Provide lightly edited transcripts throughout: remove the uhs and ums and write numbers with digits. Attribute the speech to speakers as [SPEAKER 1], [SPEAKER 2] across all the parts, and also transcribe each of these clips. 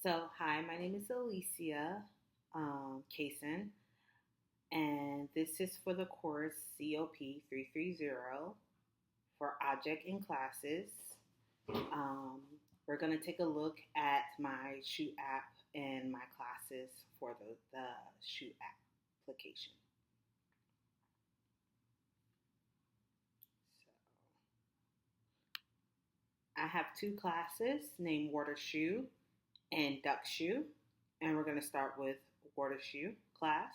[SPEAKER 1] Hi, my name is Alicia Kaysen, and this is for the course COP 330 for Object in Classes. Um, we're going to take a look at my Shoot app and my classes for the Shoot application. I have two classes named Water Shoe and Duck Shoe, and we're going to start with Water Shoe class.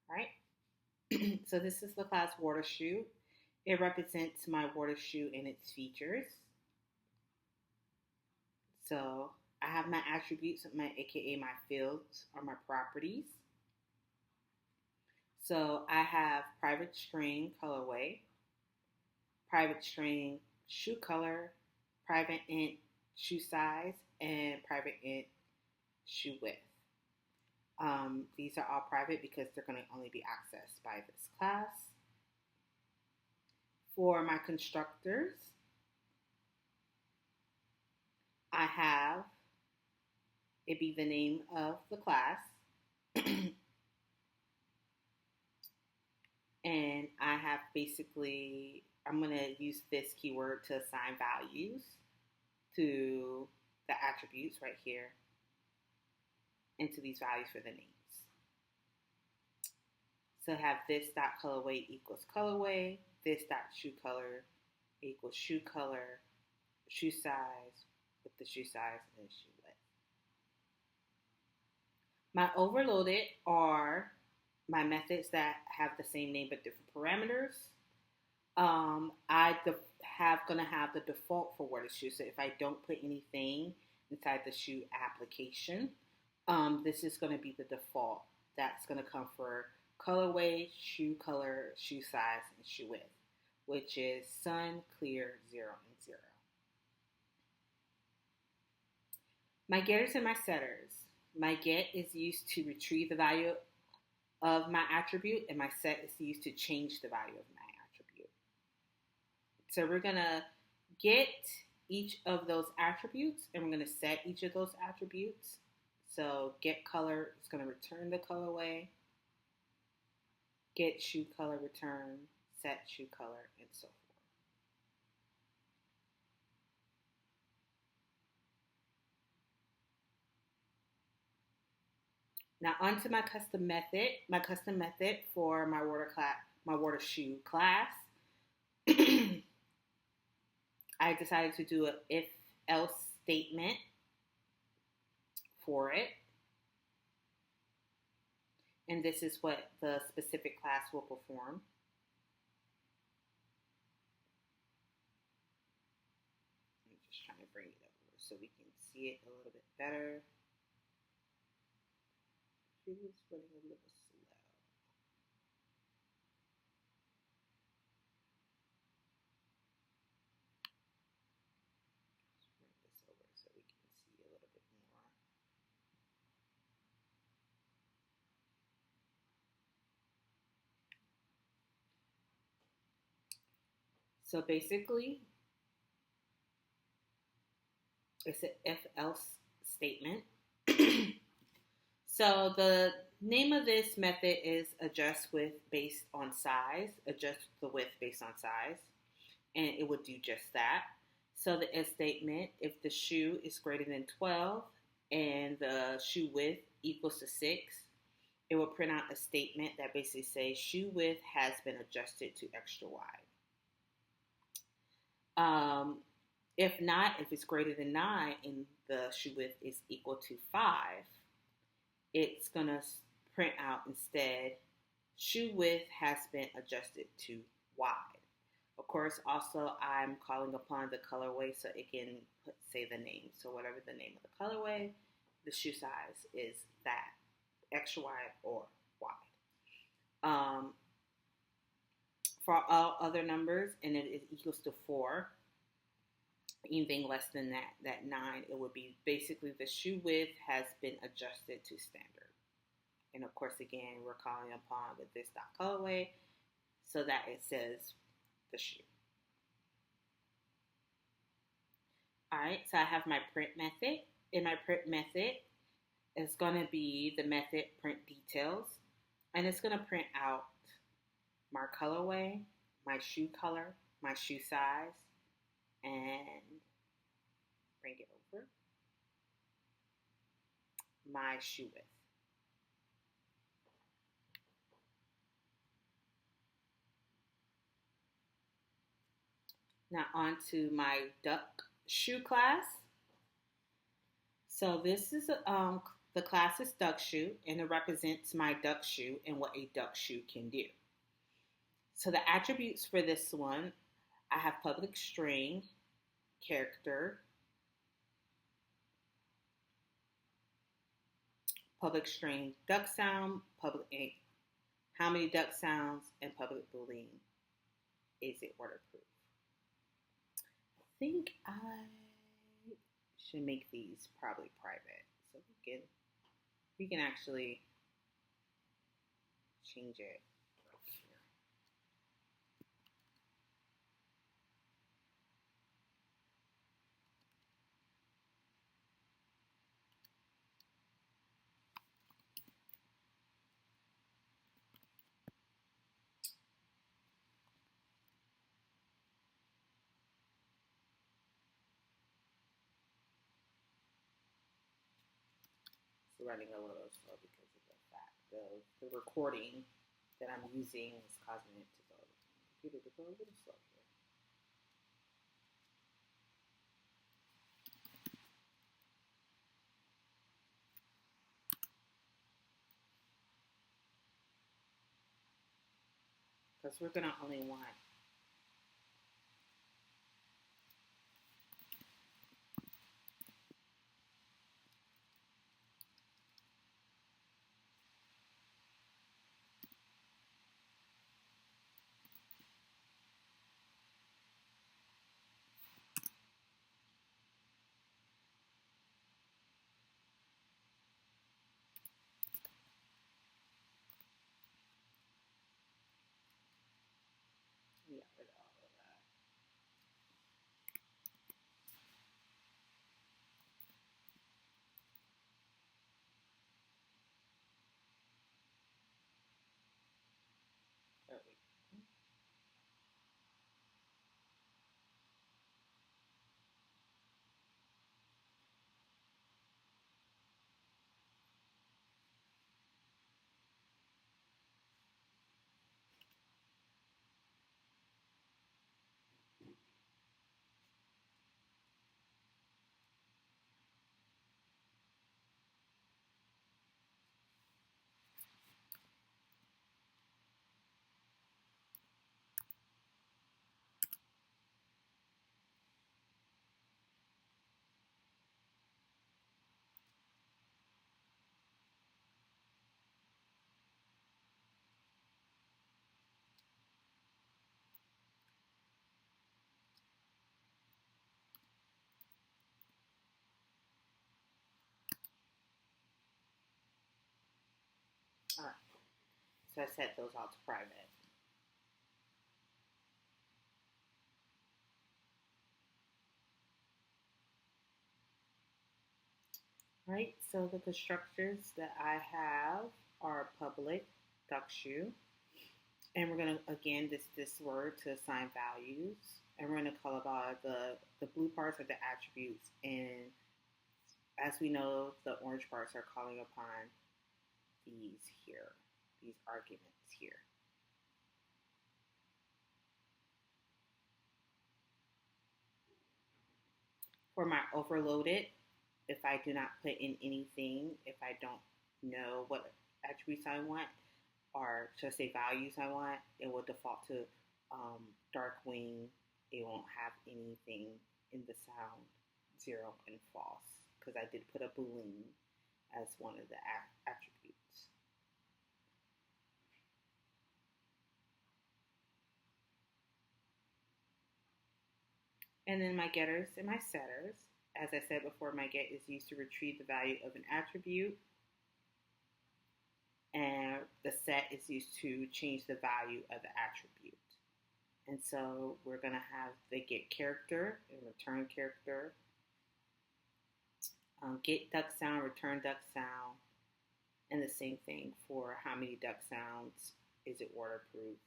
[SPEAKER 1] All right. So this is the class Water Shoe. It represents my water shoe and its features. So I have my attributes, my aka my fields or my properties. So I have private string colorway, private string shoe color, private int shoe size, and private int shoe width. These are all private because they're going to only be accessed by this class. For my constructors, I have it be the name of the class, and I have basically, I'm going to use this keyword to assign values to the attributes right here and to these values for the names. So I have this dot colorway equals colorway, this dot shoe color equals shoe color, shoe size with the shoe size and shoe width. My overloaded are my methods that have the same name but different parameters. Gonna have the default for water shoe. So if I don't put anything inside the shoe application, this is gonna be the default. That's gonna come for colorway, shoe color, shoe size, and shoe width, which is sun, clear, 0, and 0. My getters and my setters. My get is used to retrieve the value of my attribute, and my set is used to change the value of my attribute. So we're going to get each of those attributes, and we're going to set each of those attributes. So get color is going to return the colorway, get shoe color return, set shoe color, and so forth. Now onto my custom method. My custom method for my water shoe class. I decided to do an if-else statement for it. And this is what the specific class will perform. I'm just trying to bring it over so we can see it a little bit better. It was running a little slow. Let's bring this over so we can see a little bit more. So basically, it's an if-else statement. So the name of this method is adjust width based on size, adjust the width based on size, and it would do just that. So the if statement, if the shoe is greater than 12 and the shoe width equals to 6, it will print out a statement that basically says shoe width has been adjusted to extra wide. If not, if it's greater than 9 and the shoe width is equal to 5, it's going to print out instead, shoe width has been adjusted to wide. Of course, also I'm calling upon the colorway so it can say the name. So whatever the name of the colorway, the shoe size is that, extra wide or wide. For all other numbers, and it is equals to 4, anything less than that 9, it would be basically the shoe width has been adjusted to standard. And of course, again, we're calling upon with this dot colorway so that it says the shoe. All right, so I have my print method. In my print method, it's going to be the method print details, and it's going to print out my colorway, my shoe color, my shoe size, and bring it over, my shoe width. Now on to my duck shoe class. So this is the class is duck shoe, and it represents my duck shoe and what a duck shoe can do. So the attributes for this one, I have public string, character, public string duck sound, public how many duck sounds, and public boolean, is it waterproof? I think I should make these probably private, so we can actually change it right here. It's running a little slow because of the fact of the recording that I'm using is causing it to go. Computer to go a little slow here. Because we're gonna only want yeah, rid of all of that. There we go. All right. So I set those all to private. Right, so the constructors that I have are public, duck shoe, and we're gonna again this word to assign values, and we're gonna color by the blue parts are the attributes, and as we know, the orange parts are calling upon these here, these arguments here. For my overloaded, if I do not put in anything, if I don't know what attributes I want, or should I say values I want, it will default to dark wing. It won't have anything in the sound, 0 and false, because I did put a boolean as one of the attributes. And then my getters and my setters. As I said before, my get is used to retrieve the value of an attribute. And the set is used to change the value of the attribute. And so we're going to have the get character and return character, get duck sound, return duck sound, and the same thing for how many duck sounds is it waterproof.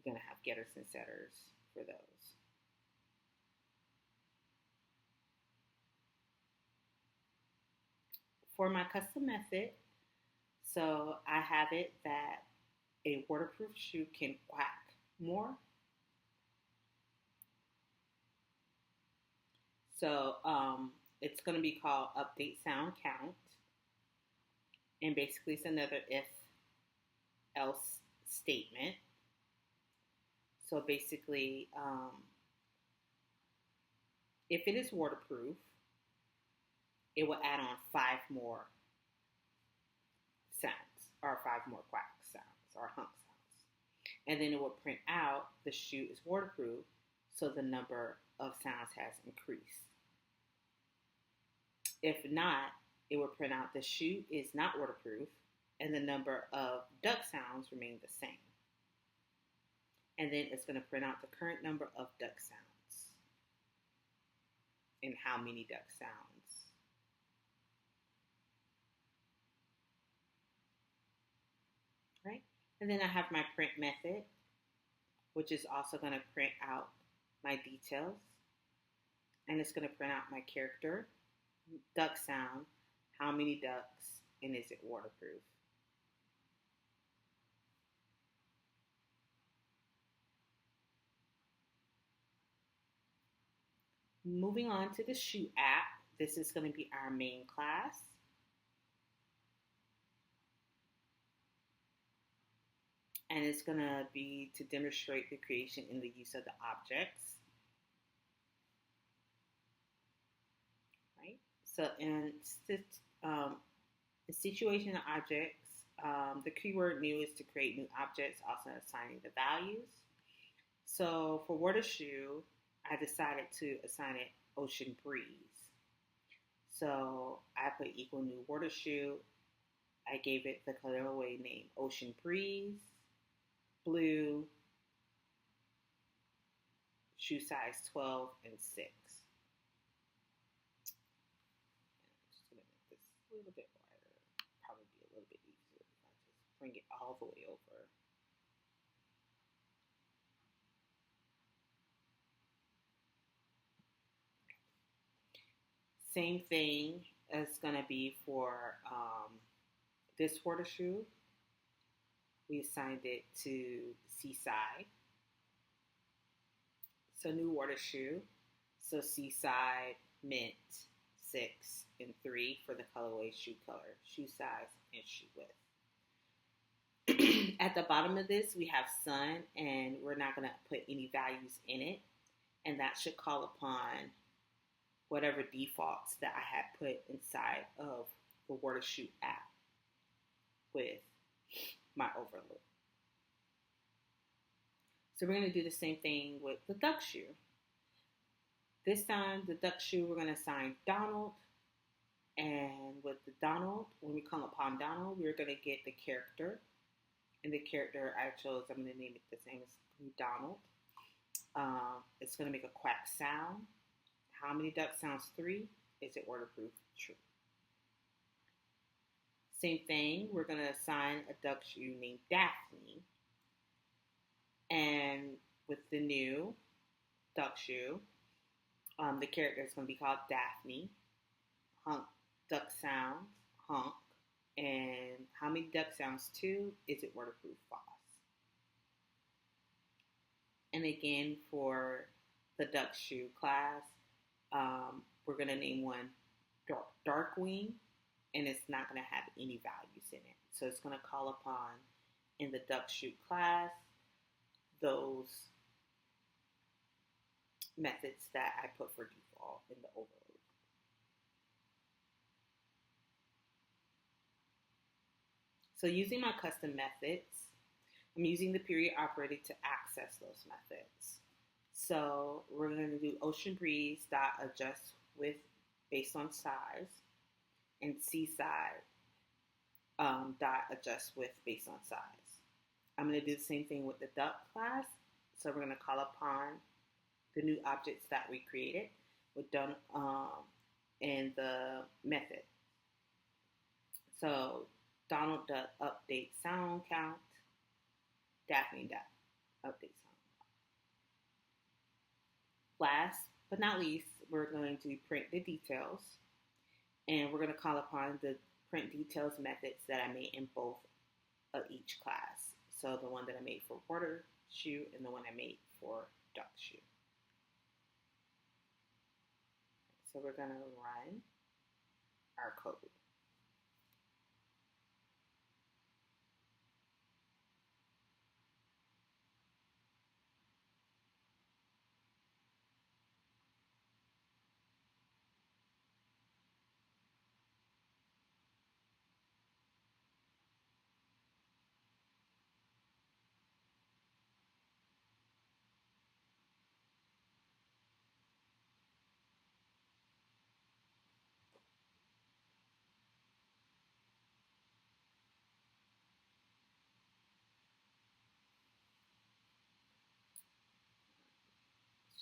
[SPEAKER 1] We're going to have getters and setters for those. For my custom method, so I have it that a waterproof shoe can quack more. So it's going to be called update sound count. And basically it's another if else statement. So basically, if it is waterproof, it will add on 5 more sounds, or 5 more quack sounds, or honk sounds. And then it will print out the shoe is waterproof, so the number of sounds has increased. If not, it will print out the shoe is not waterproof, and the number of duck sounds remain the same. And then it's going to print out the current number of duck sounds and how many duck sounds. Right? And then I have my print method, which is also going to print out my details. And it's going to print out my character, duck sound, how many ducks, and is it waterproof. Moving on to the shoe app, this is going to be our main class. And it's going to be to demonstrate the creation and the use of the objects. Right? So in situation of objects, the keyword new is to create new objects, also assigning the values. So for water shoe, I decided to assign it Ocean Breeze. So I put equal new water shoe. I gave it the colorway name Ocean Breeze, blue, shoe size 12 and 6. I'm just going to make this a little bit wider. Probably be a little bit easier if I just bring it all the way over. Same thing is going to be for this water shoe. We assigned it to Seaside. So new water shoe. So Seaside, mint, 6 and 3 for the colorway, shoe color, shoe size, and shoe width. At the bottom of this, we have sun, and we're not going to put any values in it. And that should call upon whatever defaults that I had put inside of the water shoe app with my overload. So we're going to do the same thing with the duck shoe. This time, the duck shoe, we're going to assign Donald. And with the Donald, when we come upon Donald, we're going to get the character. And the character I chose, I'm going to name it the same as Donald. It's going to make a quack sound. How many duck sounds? 3. Is it waterproof? True. Same thing, we're going to assign a duck shoe named Daphne. And with the new duck shoe, the character is going to be called Daphne. Honk, duck sounds, honk. And how many duck sounds? 2. Is it waterproof? False. And again, for the duck shoe class, we're going to name one Darkwing, and it's not going to have any values in it. So it's going to call upon, in the duck shoe class, those methods that I put for default in the overload. So using my custom methods, I'm using the period operator to access those methods. So we're going to do Ocean Breeze adjust with based on size, and Seaside dot adjust width based on size. I'm going to do the same thing with the duck class. So we're going to call upon the new objects that we created with done in the method. So Donald duck update sound count, Daphne duck update sound count. Last but not least, we're going to print the details, and we're going to call upon the print details methods that I made in both of each class. So the one that I made for water shoe and the one I made for duck shoe. So we're going to run our code.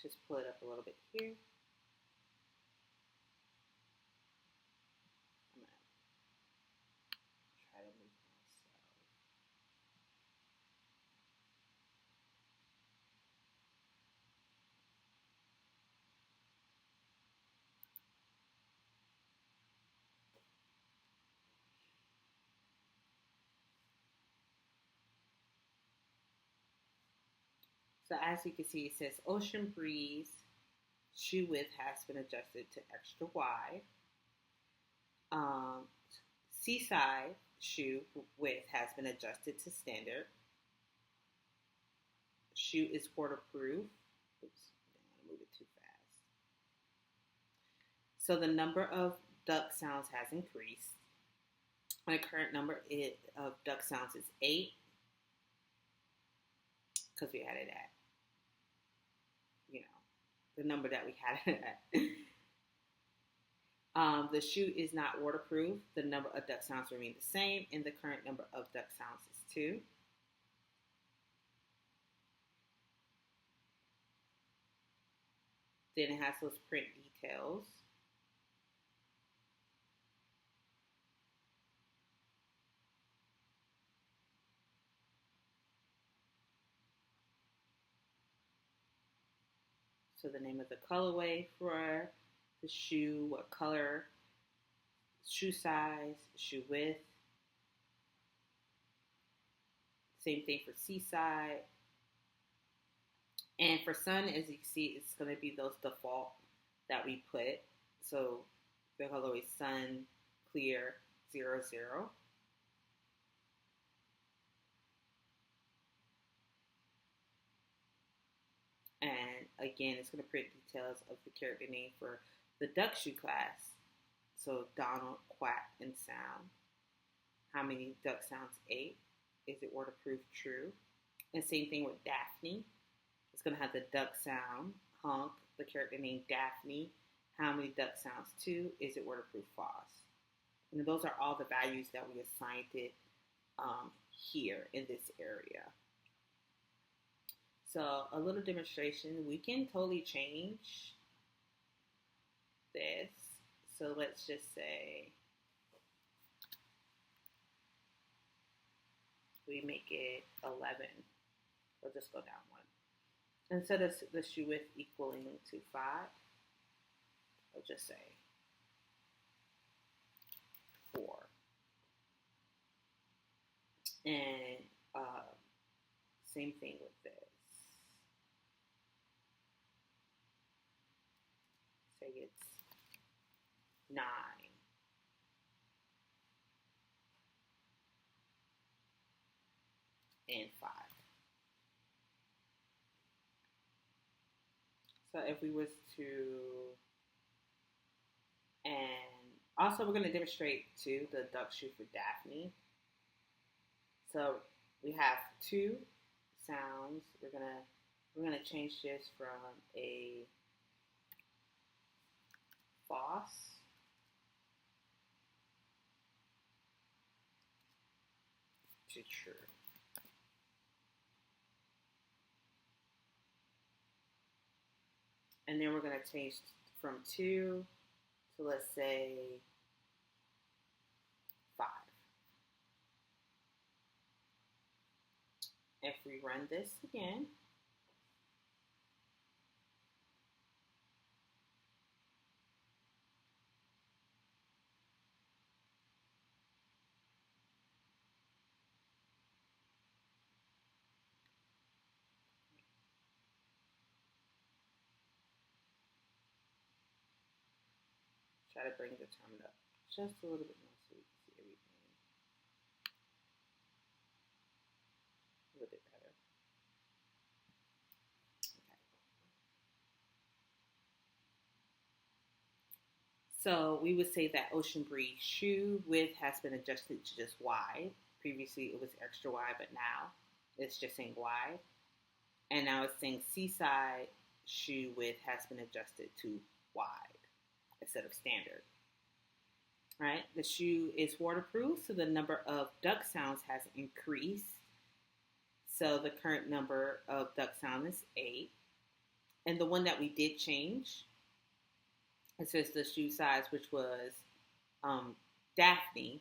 [SPEAKER 1] Let's just pull it up a little bit here. I'm going to try to move myself. So as you can see, it says Ocean Breeze shoe width has been adjusted to extra wide. Seaside shoe width has been adjusted to standard. Shoe is waterproof. Oops, I don't want to move it too fast. So the number of duck sounds has increased. My current number of duck sounds is 8 because we had it at, the number that we had it at. The shoe is not waterproof. The number of duck sounds remain the same, and the current number of duck sounds is 2. Then it has those print details. So the name of the colorway for the shoe, what color, shoe size, shoe width. Same thing for Seaside. And for Sun, as you can see, it's going to be those default that we put. So the colorway Sun Clear 00. And again, it's going to print details of the character name for the duck shoe class. So Donald, Quack, and Sound. How many duck sounds? 8. Is it waterproof? True. And same thing with Daphne. It's going to have the duck sound, honk, the character name Daphne. How many duck sounds? 2. Is it waterproof? False. And those are all the values that we assigned it here in this area. So a little demonstration, we can totally change this. So let's just say we make it 11. We'll just go down 1. Instead of the shoe width equaling to 5, I'll just say 4. And same thing with this. Say it's 9. And 5. So if we was to, and also we're going to demonstrate too the duck shoe for Daphne. So we have 2 sounds. We're gonna change this from a false to true. And then we're going to change from 2 to, let's say, 5. If we run this again, try to bring the term up just a little bit more so we can see everything a little bit better. Okay. So we would say that Ocean Breeze shoe width has been adjusted to just wide. Previously it was extra wide, but now it's just saying wide. And now it's saying Seaside shoe width has been adjusted to wide instead of standard. Right? The shoe is waterproof, so the number of duck sounds has increased. So the current number of duck sound is 8. And the one that we did change, it says the shoe size, which was Daphne.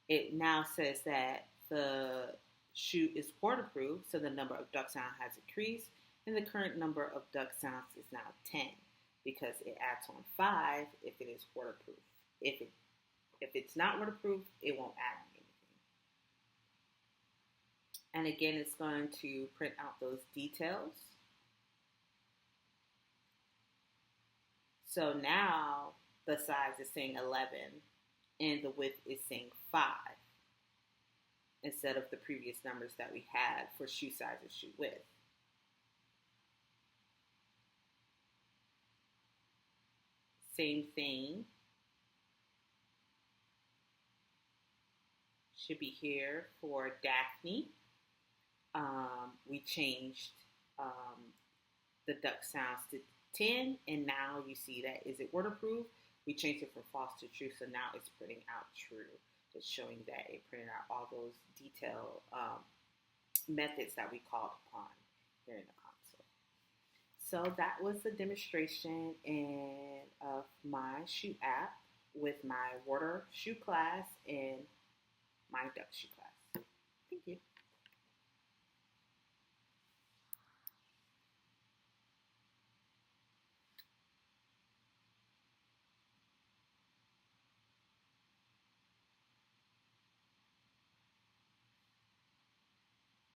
[SPEAKER 1] It now says that the shoe is waterproof, so the number of duck sound has increased, and the current number of duck sounds is now 10 because it adds on 5 if it is waterproof. If it's not waterproof, it won't add anything. And again, it's going to print out those details. So now the size is saying 11 and the width is saying 5 instead of the previous numbers that we had for shoe size and shoe width. Same thing should be here for Daphne. We changed the duck sounds to 10, and now you see that is it waterproof? We changed it from false to true, so now it's printing out true. It's showing that it printed out all those detailed methods that we called upon here in the console. So that was the demonstration of my shoe app with my water shoe class and my duck shoe class.